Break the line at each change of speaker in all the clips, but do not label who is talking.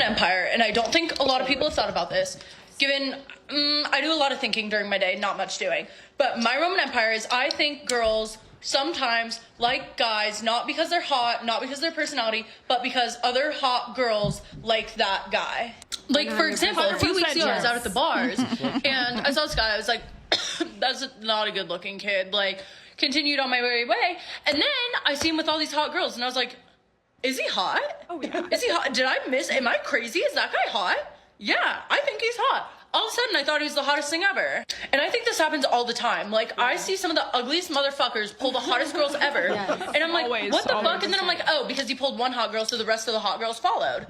empire, and I don't think a lot of people have thought about this, given I do a lot of thinking during my day, not much doing. But my Roman empire is I think girls sometimes like guys, not because they're hot, not because of their personality, but because other hot girls like that guy. Like, for example, a few weeks ago, I was out at the bars, and I saw this guy. I was like, that's not a good-looking kid. Like, continued on my way, and then I see him with all these hot girls, and I was like, is he hot? Oh, yeah. Is he hot? Did I miss? Am I crazy? Is that guy hot? Yeah, I think he's hot. All of a sudden, I thought he was the hottest thing ever. And I think this happens all the time. Like, I see some of the ugliest motherfuckers pull the hottest girls ever. And I'm like, what the fuck? And then I'm like, oh, because he pulled one hot girl, so the rest of the hot girls followed.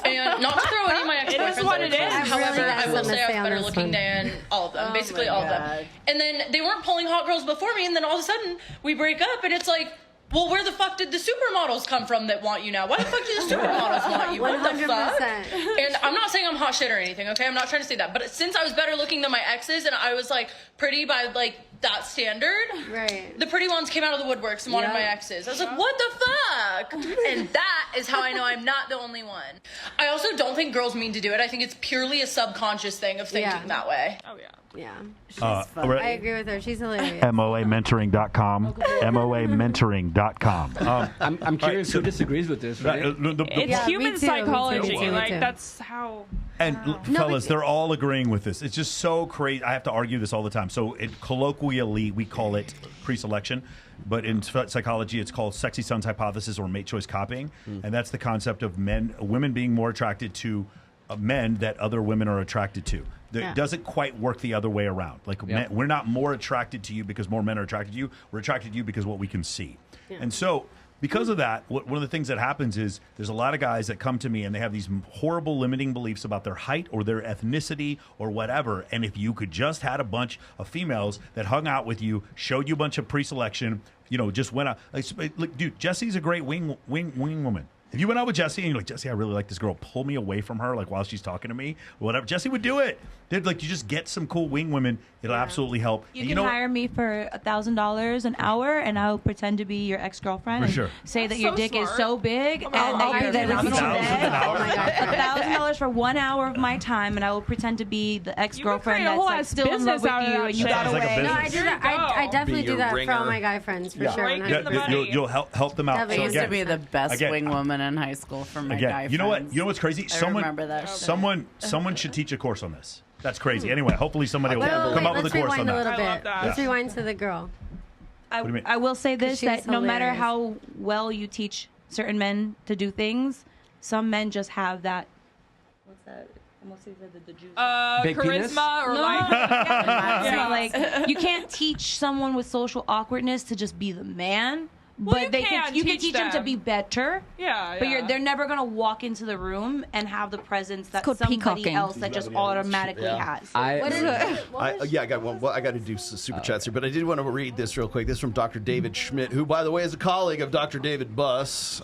And not to throw any of my ex-boyfriends. It is what it is. However, I will say I was better looking than all of them. Basically all of them. And then they weren't pulling hot girls before me, and then all of a sudden, we break up, and it's like, well, where the fuck did the supermodels come from that want you now? Why the fuck do the supermodels want you? What 100%. The fuck? And I'm not saying I'm hot shit or anything, okay? I'm not trying to say that. But since I was better looking than my exes and I was, like, pretty by, like, that standard, the pretty ones came out of the woodworks and wanted my exes. I was like, what the fuck? And that is how I know I'm not the only one. I also don't think girls mean to do it. I think it's purely a subconscious thing of thinking that way.
Oh, yeah.
Yeah. She's fun. I agree with her. She's hilarious.
MOAmentoring.com. MOAmentoring.com.
I'm curious who disagrees with this, right?
It's human psychology. Like, that's how...
And fellas, they're all agreeing with this. It's just so crazy. I have to argue this all the time. So colloquially, we call it pre-selection. But in psychology, it's called sexy son's hypothesis or mate choice copying. And that's the concept of women being more attracted to men that other women are attracted to. It doesn't quite work the other way around. Like, men, we're not more attracted to you because more men are attracted to you. We're attracted to you because of what we can see. And so, because of that, one of the things that happens is there's a lot of guys that come to me and they have these horrible limiting beliefs about their height or their ethnicity or whatever. And if you could just had a bunch of females that hung out with you, showed you a bunch of pre-selection, just went out. Like, dude, Jesse's a great wing woman. If you went out with Jesse and you're like, Jesse, I really like this girl, pull me away from her, like while she's talking to me, or whatever, Jesse would do it. They'd like, you just get some cool wing women. It'll absolutely help.
You can hire me for $1,000 an hour, and I'll pretend to be your ex-girlfriend and say that your dick is so big, and that you're then $1,000 for 1 hour of my time, and I will pretend to be the ex-girlfriend that's like still in love with you, and you got away.
No, I do that. I definitely do that for all my guy friends for sure.
You'll help them out.
I used to be the best wing woman in high school for my guy friends.
You know what? You know what's crazy?
Remember that.
Someone should teach a course on this. That's crazy. Anyway, hopefully somebody will come up with a course on that.
Let's rewind to the girl.
I will say this, that no matter how well you teach certain men to do things, some men just have that, what's that? The juice.
Charisma or
like you can't teach someone with social awkwardness to just be the man.
Well,
but you can teach them to be better.
Yeah.
But they're never gonna walk into the room and have the presence that somebody else that just automatically has.
I got one. Well, I got to do super chats here, but I did want to read this real quick. This is from Dr. David Schmidt, who, by the way, is a colleague of Dr. David Buss.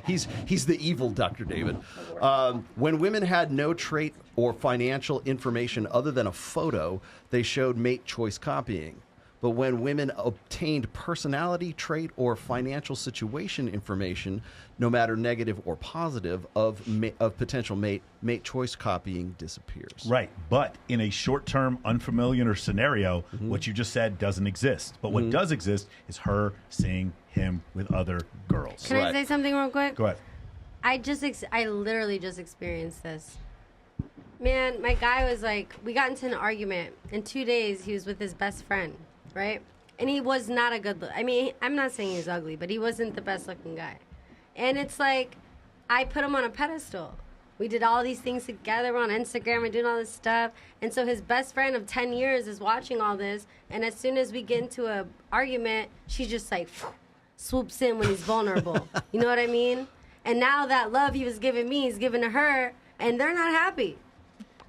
He's the evil Dr. David. When women had no trait or financial information other than a photo, they showed mate choice copying. But when women obtained personality, trait, or financial situation information, no matter negative or positive, of potential mate choice copying disappears.
Right. But in a short-term, unfamiliar scenario, what you just said doesn't exist. But what does exist is her seeing him with other girls.
Can I say something real quick?
Go ahead.
I literally just experienced this. Man, my guy was like, we got into an argument. In 2 days, he was with his best friend. Right? And he was not a good I mean, I'm not saying he's ugly, but he wasn't the best looking guy. And it's like, I put him on a pedestal. We did all these things together on Instagram and doing all this stuff. And so his best friend of 10 years is watching all this. And as soon as we get into an argument, she just like swoops in when he's vulnerable. You know what I mean? And now that love he was giving me, he's giving to her. And they're not happy.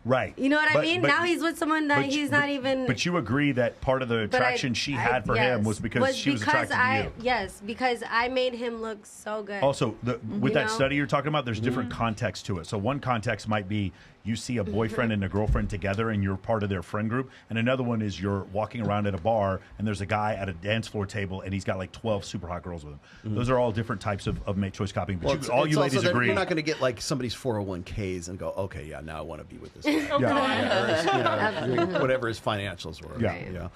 Right.
You know what I mean? Now he's with someone that he's not even.
But you agree that part of the attraction she had for him was because she was attracted to you.
Yes, because I made him look so good.
Also, with that study you're talking about, there's different context to it. So one context might be you see a boyfriend and a girlfriend together and you're part of their friend group. And another one is you're walking around at a bar and there's a guy at a dance floor table and he's got like 12 super hot girls with him. Those are all different types of mate choice copying. But all you ladies agree.
You're not going to get like somebody's 401ks and go, okay, yeah, now I want to be with this guy. Whatever his financials were.
Yeah.